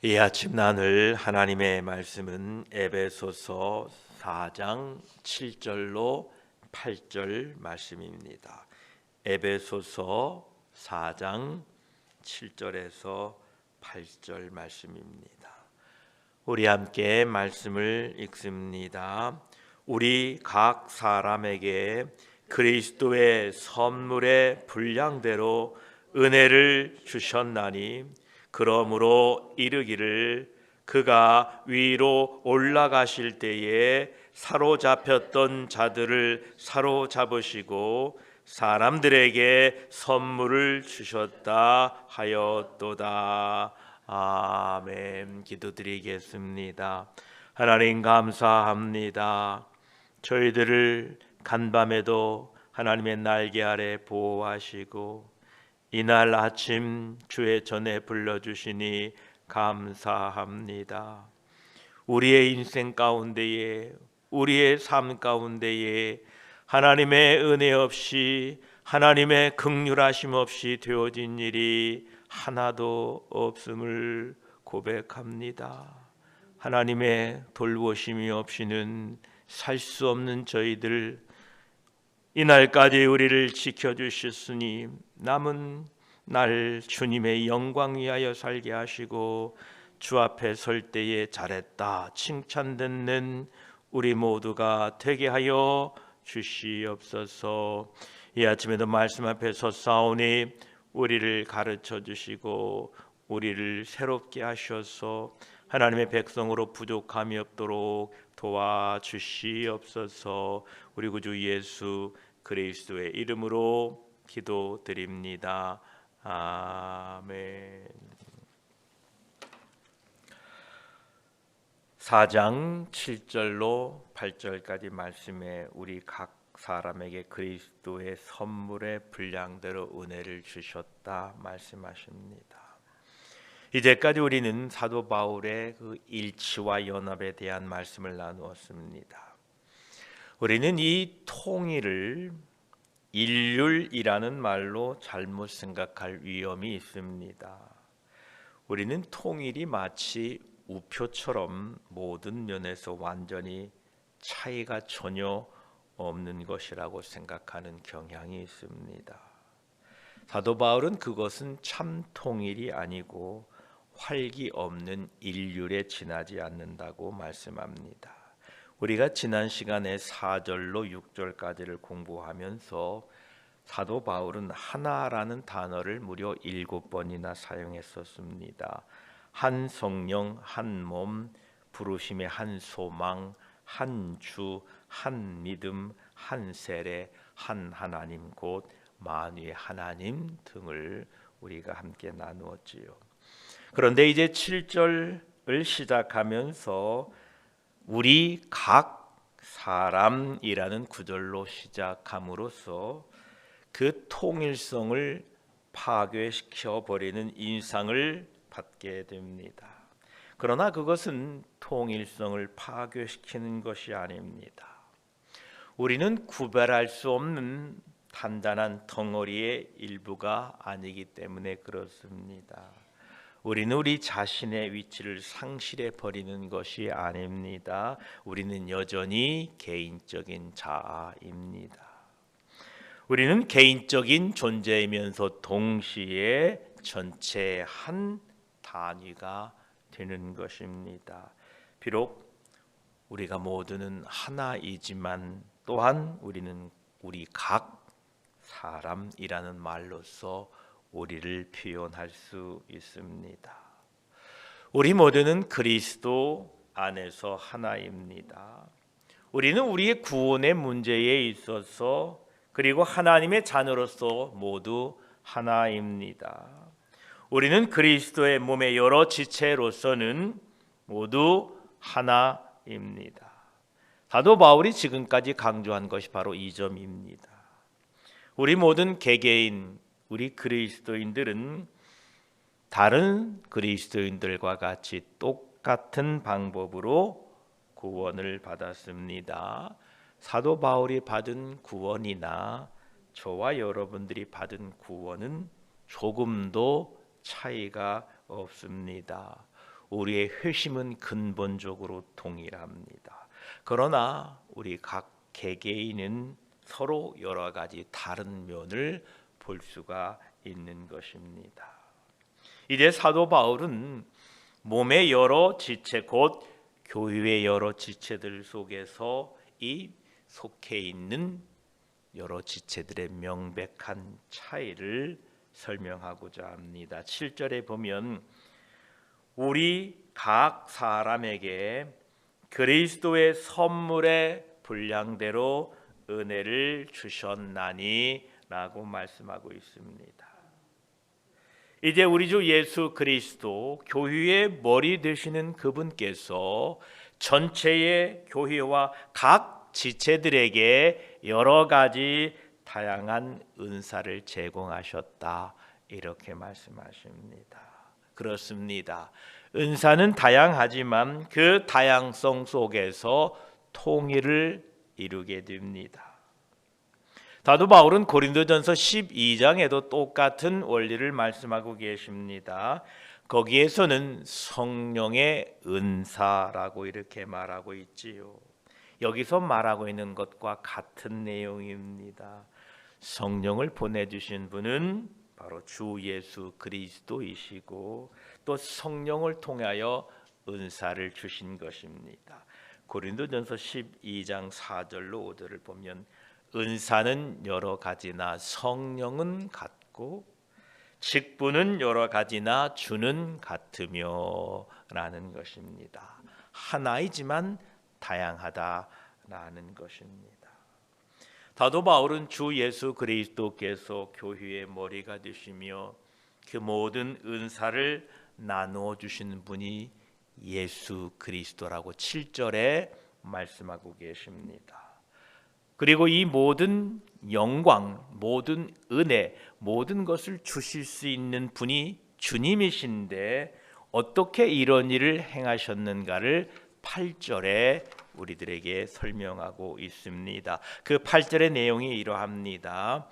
이 아침 나눌 하나님의 말씀은 에베소서 4장 7절로 8절 말씀입니다. 에베소서 4장 7절에서 8절 말씀입니다. 우리 함께 말씀을 읽습니다. 우리 각 사람에게 그리스도의 선물의 분량대로 은혜를 주셨나니 그러므로 이르기를 그가 위로 올라가실 때에 사로잡혔던 자들을 사로잡으시고 사람들에게 선물을 주셨다 하였도다. 아멘. 기도드리겠습니다. 하나님 감사합니다. 저희들을 간밤에도 하나님의 날개 아래 보호하시고 이날 아침 주의 전에 불러주시니 감사합니다. 우리의 인생 가운데에, 우리의 삶 가운데에 하나님의 은혜 없이, 하나님의 긍휼하심 없이 되어진 일이 하나도 없음을 고백합니다. 하나님의 돌보심이 없이는 살 수 없는 저희들, 이날까지 우리를 지켜주셨으니 남은 날 주님의 영광 위하여 살게 하시고 주 앞에 설 때에 잘했다 칭찬 듣는 우리 모두가 되게 하여 주시옵소서. 이 아침에도 말씀 앞에 섰사오니 우리를 가르쳐 주시고 우리를 새롭게 하셔서 하나님의 백성으로 부족함이 없도록 도와주시옵소서. 우리 구주 예수 그리스도의 이름으로 기도드립니다. 아멘. 4장 7절로 8절까지 말씀에 우리 각 사람에게 그리스도의 선물의 분량대로 은혜를 주셨다 말씀하십니다. 이제까지 우리는 사도 바울의 그 일치와 연합에 대한 말씀을 나누었습니다. 우리는 이 통일을 일률이라는 말로 잘못 생각할 위험이 있습니다. 우리는 통일이 마치 우표처럼 모든 면에서 완전히 차이가 전혀 없는 것이라고 생각하는 경향이 있습니다. 사도 바울은 그것은 참 통일이 아니고 활기 없는 일률에 지나지 않는다고 말씀합니다. 우리가 지난 시간에 4절로 6절까지를 공부하면서 사도 바울은 하나라는 단어를 무려 7번이나 사용했었습니다. 한 성령, 한 몸, 부르심의 한 소망, 한 주, 한 믿음, 한 세례, 한 하나님 곧 만유의 하나님 등을 우리가 함께 나누었지요. 그런데 이제 7절을 시작하면서 우리 각 사람이라는 구절로 시작함으로써 그 통일성을 파괴시켜 버리는 인상을 받게 됩니다. 그러나 그것은 통일성을 파괴시키는 것이 아닙니다. 우리는 구별할 수 없는 단단한 덩어리의 일부가 아니기 때문에 그렇습니다. 우리는 우리 자신의 위치를 상실해 버리는 것이 아닙니다. 우리는 여전히 개인적인 자아입니다. 우리는 개인적인 존재이면서 동시에 전체의 한 단위가 되는 것입니다. 비록 우리가 모두는 하나이지만 또한 우리는 우리 각 사람이라는 말로서 우리를 표현할 수 있습니다. 우리 모두는 그리스도 안에서 하나입니다. 우리는 우리의 구원의 문제에 있어서 그리고 하나님의 자녀로서 모두 하나입니다. 우리는 그리스도의 몸의 여러 지체로서는 모두 하나입니다. 사도 바울이 지금까지 강조한 것이 바로 이 점입니다. 우리 모든 개개인, 우리 그리스도인들은 다른 그리스도인들과 같이 똑같은 방법으로 구원을 받았습니다. 사도 바울이 받은 구원이나 저와 여러분들이 받은 구원은 조금도 차이가 없습니다. 우리의 회심은 근본적으로 동일합니다. 그러나 우리 각 개개인은 서로 여러 가지 다른 면을 볼 수가 있는 것입니다. 이제 사도 바울은 몸의 여러 지체, 곧 교회의 여러 지체들 속에서 이 속해 있는 여러 지체들의 명백한 차이를 설명하고자 합니다. 7절에 보면 우리 각 사람에게 그리스도의 선물의 분량대로 은혜를 주셨나니 라고 말씀하고 있습니다. 이제 우리 주 예수 그리스도 교회의 머리 되시는 그분께서 전체의 교회와 각 지체들에게 여러 가지 다양한 은사를 제공하셨다 이렇게 말씀하십니다. 그렇습니다. 은사는 다양하지만 그 다양성 속에서 통일을 이루게 됩니다. 사도 바울은 고린도전서 12장에도 똑같은 원리를 말씀하고 계십니다. 거기에서는 성령의 은사라고 이렇게 말하고 있지요. 여기서 말하고 있는 것과 같은 내용입니다. 성령을 보내주신 분은 바로 주 예수 그리스도이시고 또 성령을 통하여 은사를 주신 것입니다. 고린도전서 12장 4절로 5절을 보면 은사는 여러 가지나 성령은 같고 직분은 여러 가지나 주는 같으며 라는 것입니다. 하나이지만 다양하다라는 것입니다. 사도 바울은 주 예수 그리스도께서 교회의 머리가 되시며 그 모든 은사를 나누어 주시는 분이 예수 그리스도라고 7절에 말씀하고 계십니다. 그리고 이 모든 영광, 모든 은혜, 모든 것을 주실 수 있는 분이 주님이신데 어떻게 이런 일을 행하셨는가를 8절에 우리들에게 설명하고 있습니다. 그 8절의 내용이 이러합니다.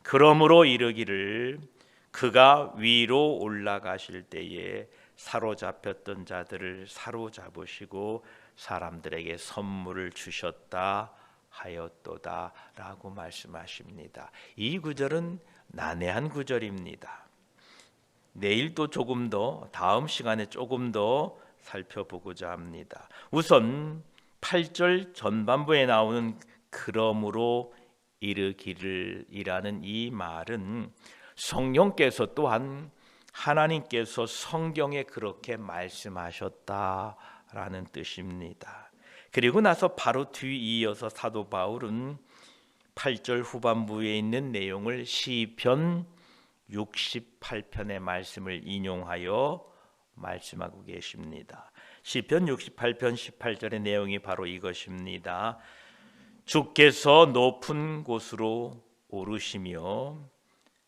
그러므로 이르기를 그가 위로 올라가실 때에 사로잡혔던 자들을 사로잡으시고 사람들에게 선물을 주셨다 하였도다라고 말씀하십니다. 이 구절은 난해한 구절입니다. 내일 또 조금 더 다음 시간에 조금 더 살펴보고자 합니다. 우선 8절 전반부에 나오는 그러므로 이르기를이라는 이 말은 성령께서 또한 하나님께서 성경에 그렇게 말씀하셨다라는 뜻입니다. 그리고 나서 바로 뒤이어서 사도 바울은 8절 후반부에 있는 내용을 시편 68편의 말씀을 인용하여 말씀하고 계십니다. 시편 68편 18절의 내용이 바로 이것입니다. 주께서 높은 곳으로 오르시며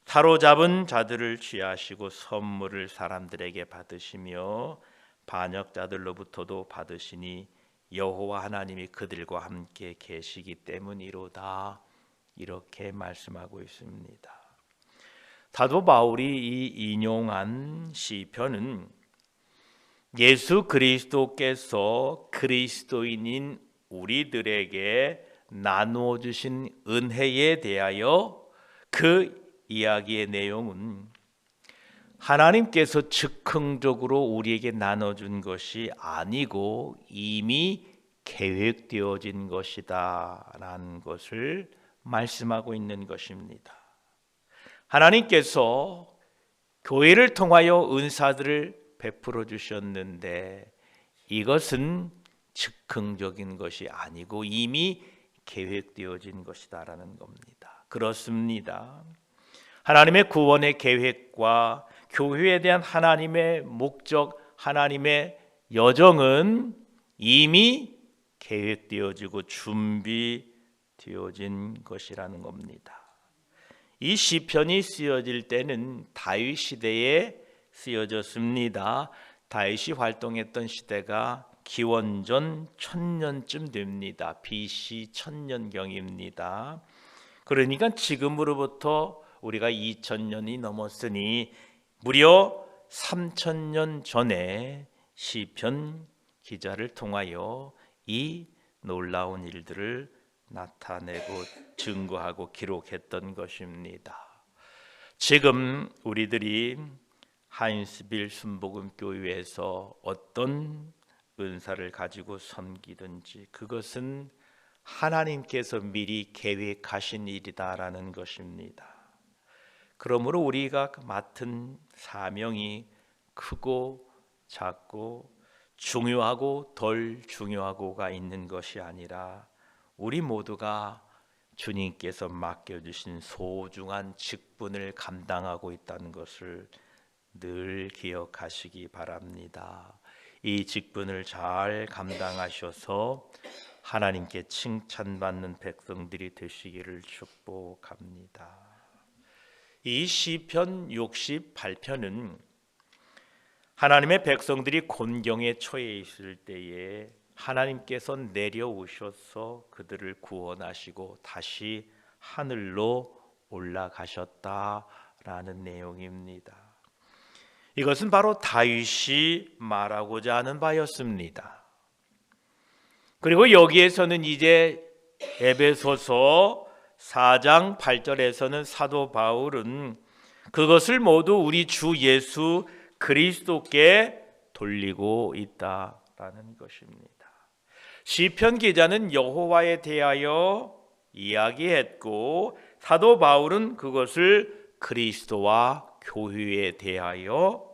사로잡은 자들을 취하시고 선물을 사람들에게 받으시며 반역자들로부터도 받으시니 여호와 하나님이 그들과 함께 계시기 때문이로다 이렇게 말씀하고 있습니다. 사도 바울이 이 인용한 시편은 예수 그리스도께서 그리스도인인 우리들에게 나누어 주신 은혜에 대하여 그 이야기의 내용은 하나님께서 즉흥적으로 우리에게 나눠준 것이 아니고 이미 계획되어진 것이다 라는 것을 말씀하고 있는 것입니다. 하나님께서 교회를 통하여 은사들을 베풀어 주셨는데 이것은 즉흥적인 것이 아니고 이미 계획되어진 것이다 라는 겁니다. 그렇습니다. 하나님의 구원의 계획과 교회에 대한 하나님의 목적, 하나님의 여정은 이미 계획되어지고 준비되어진 것이라는 겁니다. 이 시편이 쓰여질 때는 다윗 시대에 쓰여졌습니다. 다윗이 활동했던 시대가 기원전 1000년쯤 됩니다. BC 1000년경입니다. 그러니까 지금으로부터 우리가 2000년이 넘었으니 무려 3000년 전에 시편 기자를 통하여 이 놀라운 일들을 나타내고 증거하고 기록했던 것입니다. 지금 우리들이 하인스빌 순복음교회에서 어떤 은사를 가지고 섬기든지 그것은 하나님께서 미리 계획하신 일이다라는 것입니다. 그러므로 우리가 맡은 사명이 크고 작고 중요하고 덜 중요하고가 있는 것이 아니라 우리 모두가 주님께서 맡겨주신 소중한 직분을 감당하고 있다는 것을 늘 기억하시기 바랍니다. 이 직분을 잘 감당하셔서 하나님께 칭찬받는 백성들이 되시기를 축복합니다. 이 시편 68편은 하나님의 백성들이 곤경에 처해 있을 때에 하나님께서 내려오셔서 그들을 구원하시고 다시 하늘로 올라가셨다라는 내용입니다. 이것은 바로 다윗이 말하고자 하는 바였습니다. 그리고 여기에서는 이제 에베소서 4장 8절에서는 사도 바울은 그것을 모두 우리 주 예수 그리스도께 돌리고 있다라는 것입니다. 시편 기자는 여호와에 대하여 이야기했고 사도 바울은 그것을 그리스도와 교회에 대하여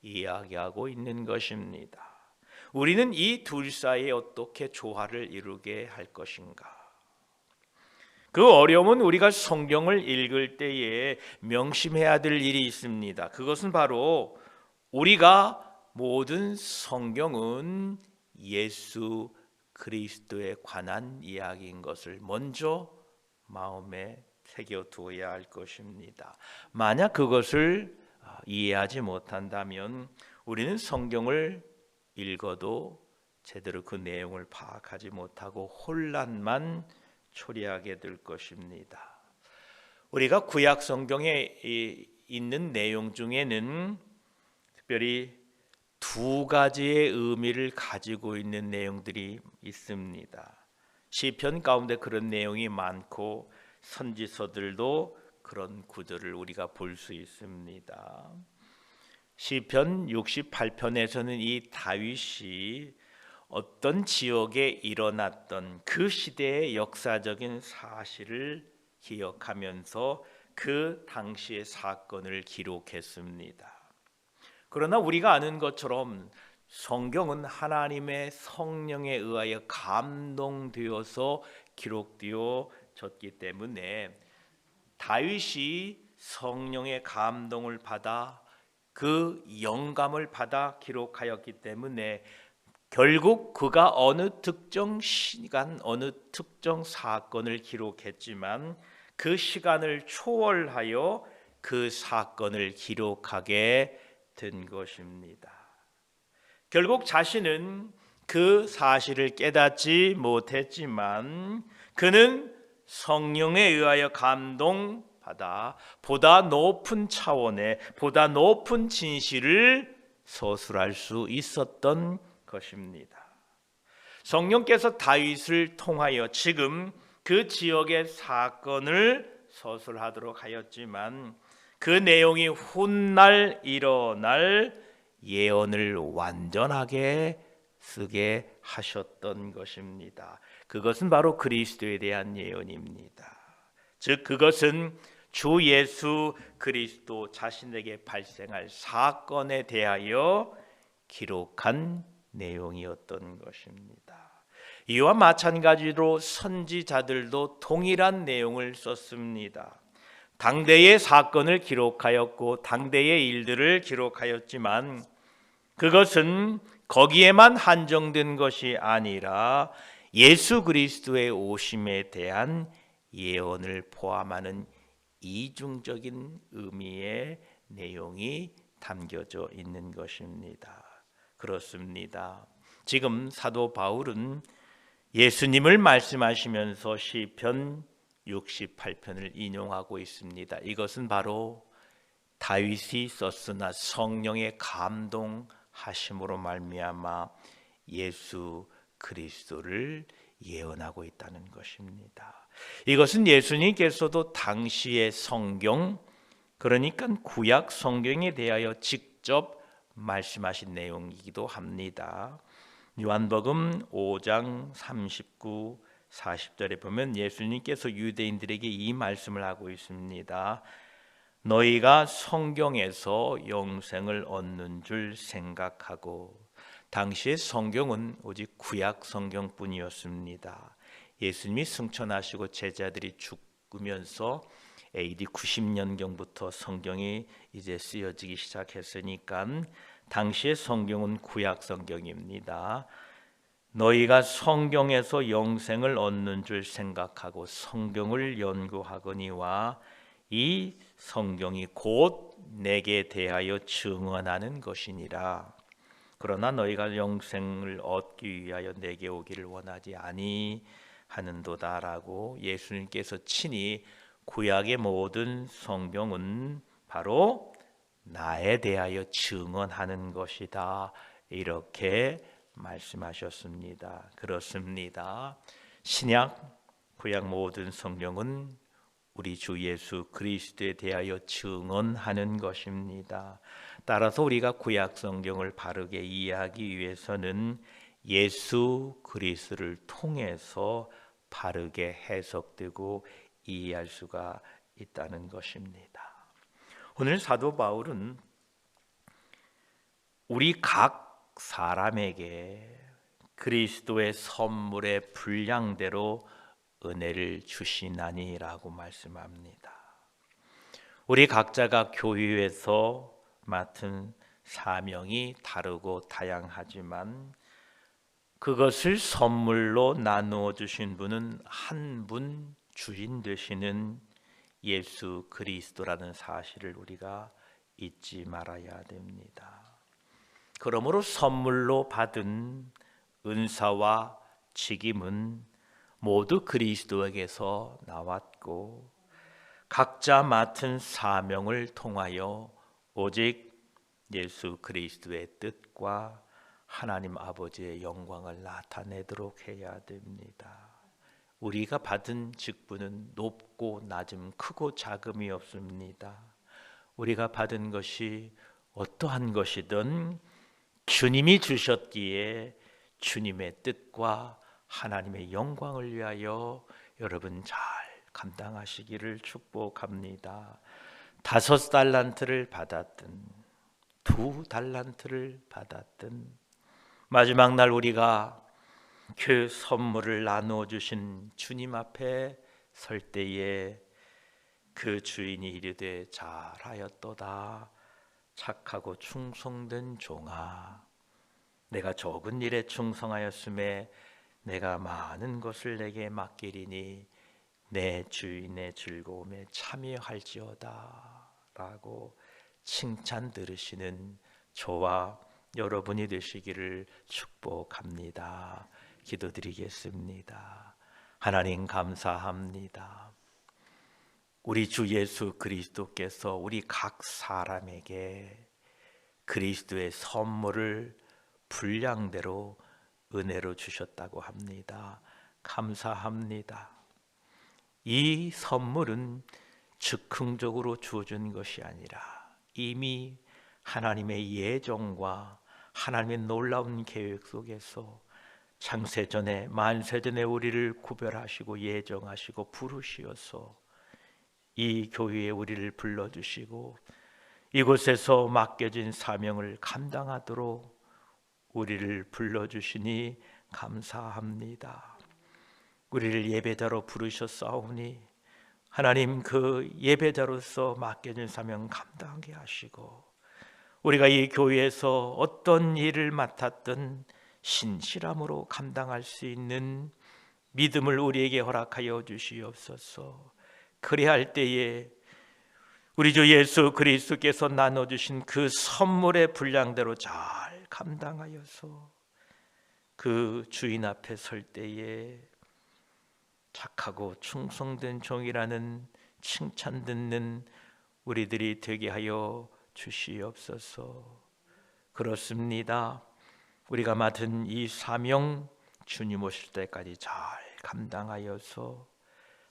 이야기하고 있는 것입니다. 우리는 이 둘 사이에 어떻게 조화를 이루게 할 것인가? 그 어려움은 우리가 성경을 읽을 때에 명심해야 될 일이 있습니다. 그것은 바로 우리가 모든 성경은 예수 그리스도에 관한 이야기인 것을 먼저 마음에 새겨두어야 할 것입니다. 만약 그것을 이해하지 못한다면 우리는 성경을 읽어도 제대로 그 내용을 파악하지 못하고 혼란만 초래하게 될 것입니다. 우리가 구약 성경에 있는 내용 중에는 특별히 두 가지의 의미를 가지고 있는 내용들이 있습니다. 시편 가운데 그런 내용이 많고 선지서들도 그런 구절을 우리가 볼 수 있습니다. 시편 68편에서는 이 다윗이 어떤 지역에 일어났던 그 시대의 역사적인 사실을 기억하면서 그 당시의 사건을 기록했습니다. 그러나 우리가 아는 것처럼 성경은 하나님의 성령에 의하여 감동되어서 기록되어졌기 때문에 다윗이 성령의 감동을 받아 그 영감을 받아 기록하였기 때문에 결국 그가 어느 특정 시간 어느 특정 사건을 기록했지만 그 시간을 초월하여 그 사건을 기록하게 된 것입니다. 결국 자신은 그 사실을 깨닫지 못했지만 그는 성령에 의하여 감동받아 보다 높은 차원의 보다 높은 진실을 서술할 수 있었던 것입니다. 성령께서 다윗을 통하여 지금 그 지역의 사건을 서술하도록 하였지만 그 내용이 훗날 일어날 예언을 완전하게 쓰게 하셨던 것입니다. 그것은 바로 그리스도에 대한 예언입니다. 즉 그것은 주 예수 그리스도 자신에게 발생할 사건에 대하여 기록한 내용이었던 것입니다. 이와 마찬가지로 선지자들도 동일한 내용을 썼습니다. 당대의 사건을 기록하였고 당대의 일들을 기록하였지만 그것은 거기에만 한정된 것이 아니라 예수 그리스도의 오심에 대한 예언을 포함하는 이중적인 의미의 내용이 담겨져 있는 것입니다. 그렇습니다. 지금 사도 바울은 예수님을 말씀하시면서 시편 68편을 인용하고 있습니다. 이것은 바로 다윗이 썼으나 성령의 감동하심에 하심으로 말미암아 예수 그리스도를 예언하고 있다는 것입니다. 이것은 예수님께서도 당시의 성경, 그러니까 구약 성경에 대하여 직접 말씀하신 내용이기도 합니다. 요한복음 5장 39, 40절에 보면 예수님께서 유대인들에게 이 말씀을 하고 있습니다. 너희가 성경에서 영생을 얻는 줄 생각하고, 당시의 성경은 오직 구약 성경뿐이었습니다. 예수님이 승천하시고 제자들이 죽으면서 AD 90년경부터 성경이 이제 쓰여지기 시작했으니까 당시의 성경은 구약 성경입니다. 너희가 성경에서 영생을 얻는 줄 생각하고 성경을 연구하거니와 이 성경이 곧 내게 대하여 증언하는 것이니라. 그러나 너희가 영생을 얻기 위하여 내게 오기를 원하지 아니하는도다라고 예수님께서 친히 구약의 모든 성경은 바로 나에 대하여 증언하는 것이다, 이렇게 말씀하셨습니다. 그렇습니다. 신약, 구약 모든 성경은 우리 주 예수 그리스도에 대하여 증언하는 것입니다. 따라서 우리가 구약 성경을 바르게 이해하기 위해서는 예수 그리스도를 통해서 바르게 해석되고 이해할 수가 있다는 것입니다. 오늘 사도 바울은 우리 각 사람에게 그리스도의 선물의 분량대로 은혜를 주시나니라고 말씀합니다. 우리 각자가 교회에서 맡은 사명이 다르고 다양하지만 그것을 선물로 나누어 주신 분은 한 분, 주인 되시는 예수 그리스도라는 사실을 우리가 잊지 말아야 됩니다. 그러므로 선물로 받은 은사와 직임은 모두 그리스도에게서 나왔고 각자 맡은 사명을 통하여 오직 예수 그리스도의 뜻과 하나님 아버지의 영광을 나타내도록 해야 됩니다. 우리가 받은 직분은 높고 낮음, 크고 작음이 없습니다. 우리가 받은 것이 어떠한 것이든 주님이 주셨기에 주님의 뜻과 하나님의 영광을 위하여 여러분 잘 감당하시기를 축복합니다. 5달란트를 받았든 2달란트를 받았든 마지막 날 우리가 그 선물을 나누어 주신 주님 앞에 설 때에 그 주인이 이르되 잘하였도다 착하고 충성된 종아, 내가 적은 일에 충성하였음에 내가 많은 것을 내게 맡기리니 내 주인의 즐거움에 참여할지어다 라고 칭찬 들으시는 저와 여러분이 되시기를 축복합니다. 기도드리겠습니다. 하나님 감사합니다. 우리 주 예수 그리스도께서 우리 각 사람에게 그리스도의 선물을 분량대로 은혜로 주셨다고 합니다. 감사합니다. 이 선물은 즉흥적으로 주어진 것이 아니라 이미 하나님의 예정과 하나님의 놀라운 계획 속에서 창세전에 만세전에 우리를 구별하시고 예정하시고 부르시어서 이 교회에 우리를 불러주시고 이곳에서 맡겨진 사명을 감당하도록 우리를 불러주시니 감사합니다. 우리를 예배자로 부르셨사오니 하나님 그 예배자로서 맡겨진 사명 감당하게 하시고 우리가 이 교회에서 어떤 일을 맡았든 신실함으로 감당할 수 있는 믿음을 우리에게 허락하여 주시옵소서. 그래야 할 때에 우리 주 예수 그리스도께서 나눠주신 그 선물의 분량대로 잘 감당하여서 그 주인 앞에 설 때에 착하고 충성된 종이라는 칭찬 듣는 우리들이 되게 하여 주시옵소서. 그렇습니다. 우리가 맡은 이 사명 주님 오실 때까지 잘 감당하여서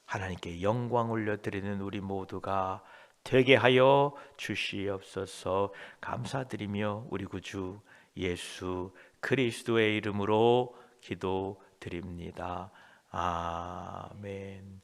하나님께 영광 올려드리는 우리 모두가 되게 하여 주시옵소서. 감사드리며 우리 구주 예수 그리스도의 이름으로 기도드립니다. 아멘.